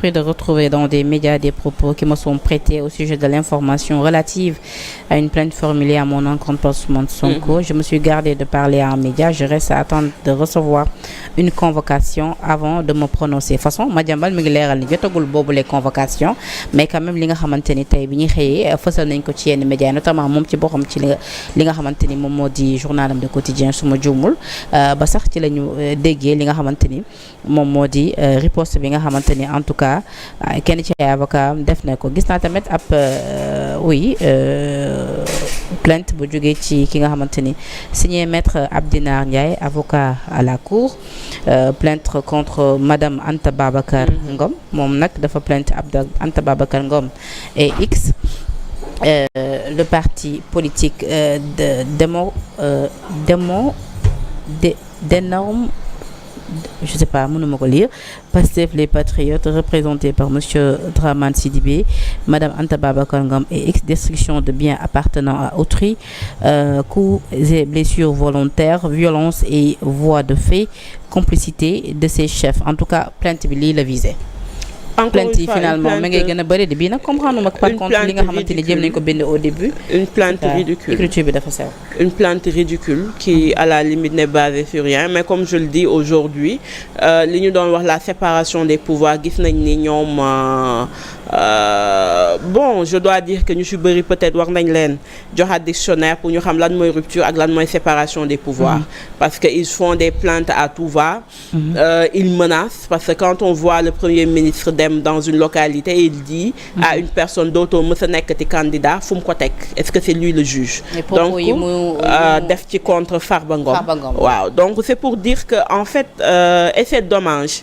De retrouver dans des médias des propos qui me sont prêtés au sujet de l'information relative à une plainte formulée à mon encontre par Ousmane Sonko. Je me suis gardé de parler à un média. Je reste à attendre de recevoir une convocation avant de me prononcer. De toute façon Madiambal mi ngi leeral ni jotagul boobu les convocations mais quand même li nga xamante ni tey bi ñu xëyee fësal nañ ko ci yenn médias notamment moom ci boppam ci li nga xamante ni moom moo di journalam de quotidien su ma juumul ba sax ci la ñu déggee li nga xamante ni moom moo di riposte bi nga xamante ni en tout cas kenn ci ay avocat def na ko gis naa tamit ab plainte bu jógee ci ki nga xamante ni signé maître Abdinar Ndiaye avocat à la cour plainte contre madame Anta Babacar Ngom moom nag dafa plainte Anta Babacar Ngom et X le parti politique d'énormes je sais pas mënuma ko lire Pastef les patriotes représentés par monsieur Dramane Sidibé madame Anta Babacar Ngom et X destruction de biens appartenant à autrui coups et blessures volontaires violence et voies de fait complicité de ses chefs en tout cas plainte bi lii la visé plainte yi finalement ma ngay gën a bëri de bii nag comprendre ma par contre li nga xamante ni jéem nañ ko bind au début une plainte ridicule écriture bi dafa sew une plainte ridicule qui à la limite n'est basée sur rien mais comme je le dis aujourd'hui li ñu doon wax la séparation des pouvoirs gis nañ ni ñoom bon je dois dire que ñu ci bëri peut-être war nañ leen joxaat dictionnaire pour ñu xam lan mooy rupture ak lan mooy séparation des pouvoirs parce que ils font des plaintes à tout va ils menacent parce que quand on voit le premier ministre dans une localité et il dit à une personne dootoo mës a nekkati candidat fu mu ko teg est-ce que c'est lui le juge donc def ci contre Farba Ngom waaw donc c'est pour dire que en fait et c'est dommage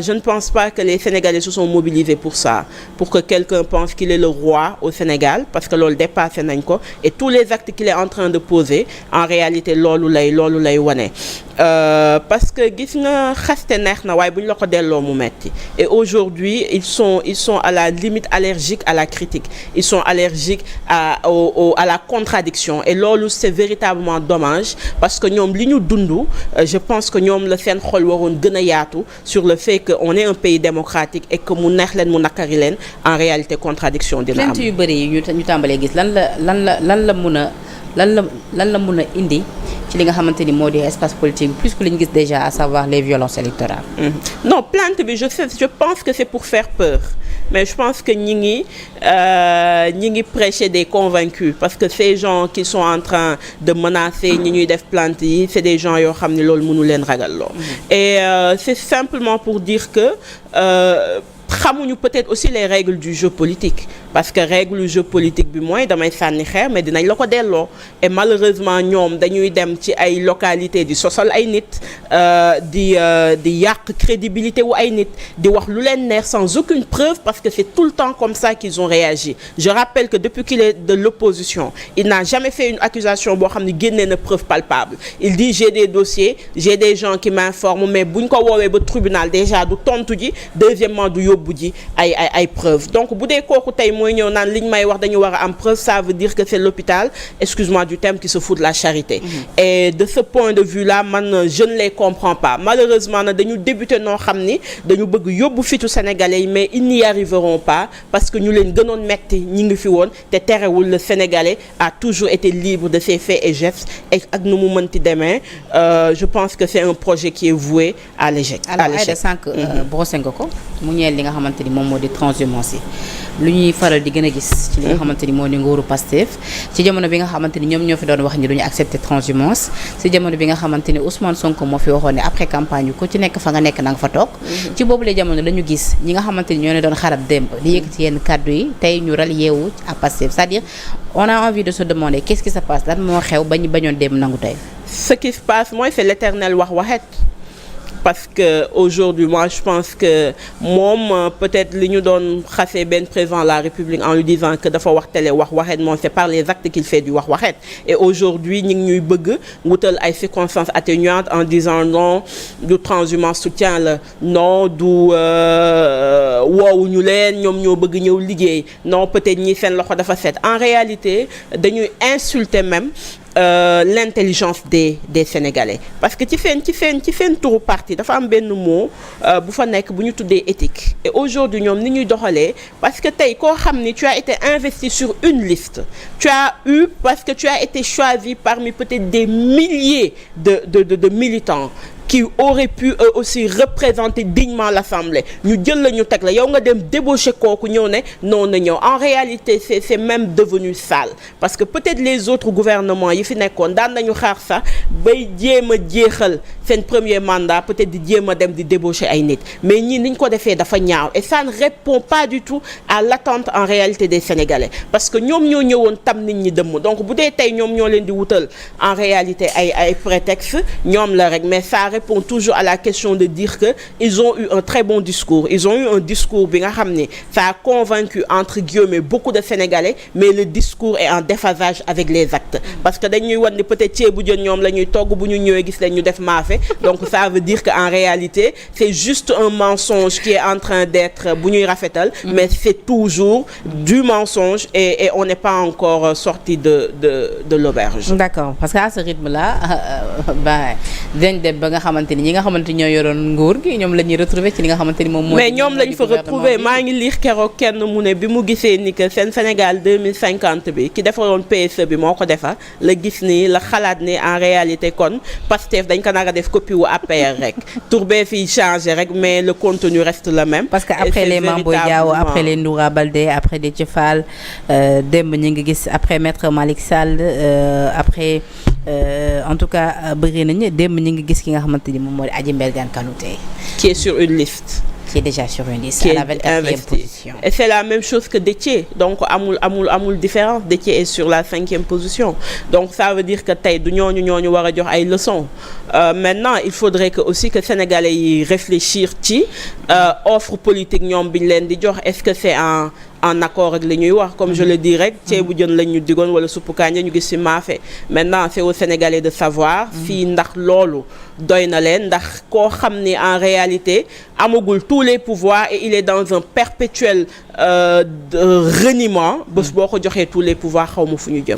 je ne pense pas que les Sénégalais se sont mobilisés pour ça pour que quelqu'un pense qu'il est le roi au Sénégal parce que loolu dépassé nañ ko et tous les actes qu'il est en train de poser en réalité loolu lay wane parce que gis nga xaste neex na waaye bu ñu la ko delloo mu metti et aujourd'hui ils sont à la limite allergiques à la critique ils sont allergiques à la contradiction et loolu c'est véritablement dommage parce que ñoom li ñu dund je pense que ñoom la seen xol waroon gën a yaatu sur le fait que on est un pays démocratique et que mu neex leen mu nakari leen en réalité contradiction dina am. plainte yu bëri yi ñu tàmbalee gis lan la mun a indi ci li nga xamante ni moo di espace politique plus que li ñu gis déjà à savoir les violences électorales. Non plainte bi je pense que c'est pour faire peur mais je pense que ñi ngi prêcher des convaincus parce que ces gens qui sont en train de menacer ñi ñuy def plainte yi c'est des gens yoo xam ne loolu mënu leen ragal loo et c'est simplement pour dire que xamuñu peut-être aussi les règles du jeu politique parce que règle du jeu politique bi mooy damay sànni xeer mais dinañ la ko delloo et malheureusement ñoom dañuy dem ci ay localités di sosal ay nit di yàq crédibilité wu ay nit di wax lu leen neex sans aucune preuve parce que c'est tout le temps comme ça qu'ils ont réagi je rappelle que depuis qu'il est de l'opposition il n'a jamais fait une accusation boo xam ne génnee na preuve palpable il dit j'ai des dossiers j'ai des gens qui m'informent mais buñ ko woowee ba tribunal déjà du tontu ji deuxièmement du yóbbu ji ay preuves donc bu dee kooku tey mooy ñëw naan liñ may wax dañu war a am preuve ça veut dire que c'est l'hôpital excuse-moi du terme qui se fout de la charité et de ce point de vue là man je ne les comprends pas malheureusement nag dañu débuter noo xam ni dañu bëgg yóbbu fitu sénégalais yi mais ils n'y arriveront pas parce que ñu leen gënoon metti ñi ngi fi woon te terewul le sénégalais a toujours été libre de ses faits et gestes et ak nu mu mënti demee je pense que c'est un projet qui est voué à l'échec sànq brossé nga ko mu ñeel li nga xamante ni moom moo di transhumance yi lu ñuy faral di gën a gis ci li nga xamante ni moo di nguuru Pastef ci jamono bi nga xamante ni ñoom ñoo fi doon wax ni duñu accepter transhumance ci jamono bi nga xamante ni Ousmane Sonko moo fi waxoon ne après campagne yu ko ci nekk fa nga nekk na nga fa toog ci boobu la jamono la ñu gis ñi nga xamante ni ñoo ne doon xarab démb di yëkkati yenn kàddu yi tey ñu rallié wu à Pastef c'est-à-dire on a envie de se demander qu'est-ce qui se passe lan moo xew ba ñu bañoon démb nangu tey ce qui se passe mooy c'est l'éternel wax waxet parce que aujourd'hui moi je pense que moom peut-être li ñu doon xasee benn président de la République en lui disant que dafa wax télé wax waxet moom c'est par les actes qu'il fait du wax waxet et aujourd'hui ñu ngi ñuy bëgg wutal ay circonstances atténuantes en disant non du transhumance soutien la non du woowuñu leen ñoom ñoo bëgg ñëw liggéey non peut-être ñi seen loxo dafa set en réalité dañuy insulter même l'intelligence des Sénégalais parce que ci seen turu parti dafa am benn mot bu fa nekk bu ñu tuddee éthique et aujourd'hui ñoom ni ñuy doxalee parce que tey koo xam ni tu as été investi sur une liste parce que tu as été choisi parmi peut-être des milliers de militants qui auraient pu eux aussi représenter dignement l'Assemblée ñu jël la ñu teg la yow nga dem débaucher kooku ñëw ne non na ñëw en réalité c'est même devenu sale parce que peut-être les autres gouvernements yi fi nekkoon daan nañu xaar sax bay jéem a jeexal seen premier mandat peut-être di jéem a dem di débaucher ay nit mais ñii niñ ko defee dafa ñaaw et ça ne répond pas du tout à l'attente en réalité des Sénégalais parce que ñoom ñoo ñëwoon tam nit ñi dëmm donc bu dee tey ñoom ñoo leen di wutal en réalité ay prétexte ñoom la rek mais ça répond toujours à la question de dire que ils ont eu un très bon discours ils ont eu un discours bi nga xam ne ça a convaincu entre guillemets beaucoup de Sénégalais mais le discours est en déphasage avec les actes parce que dañuy wan ni peut-être ceebu jën ñoom la ñuy togg bu ñu ñëwee gis leen ñu def maafe donc ça veut dire que en réalité c'est juste un mensonge qui est en train d'être bu ñuy rafetal mais c'est toujours du mensonge et on n'est pas encore sorti de l'auberge. D'accord parce que à ce rythme là dañ dem ba nga xamante ni ñi nga xamante ni ñoo yoroon nguur gi ñoom la ñuy retrouver ci li nga xamante ni moom mooy. mais ñoom lañ fa retrouver maa ngi lire keroog kenn mu ne bi mu gisee ni que seen Sénégal 2050 bi ki defaroon PSE bi moo ko defa la gis ni la xalaat ni en réalité kon Pastef dañ ko nar a def copie wu APR rek tur bee fi changé rek mais le contenu reste le même. parce que après les Mame Boye Diao après les Ndoura Baldé après Déthié Fall démb ñu ngi gis après Maître Malick Sall après. En tout cas bëri nañu démb ñu ngi gis ki nga xamante ni moom moo di Adji Mbelgane Kanouté qui est sur une liste qui est déjà sur une liste à la 24e position et c'est la même chose que Déthié donc amul différence Déthié est sur la 5e position donc ça veut dire que tey du ñooñu war a jox ay leçons maintenant il faudrait que aussi que Sénégalais yi réfléchir ci offre politique ñoom bi ñu leen di jox est-ce que c'est en accord ak li ñuy wax comme je le dis rek ceebu jën lañ ñu digoon wala suppu kànja ñu gis ci maafe maintenant c'est aux Sénégalais de savoir fii ndax loolu doy na leen ndax koo xam ni en réalité amagul tous les pouvoirs et il est dans un perpétuel reniement bés boo ko joxee tous les pouvoirs xaw ma fu ñu jëm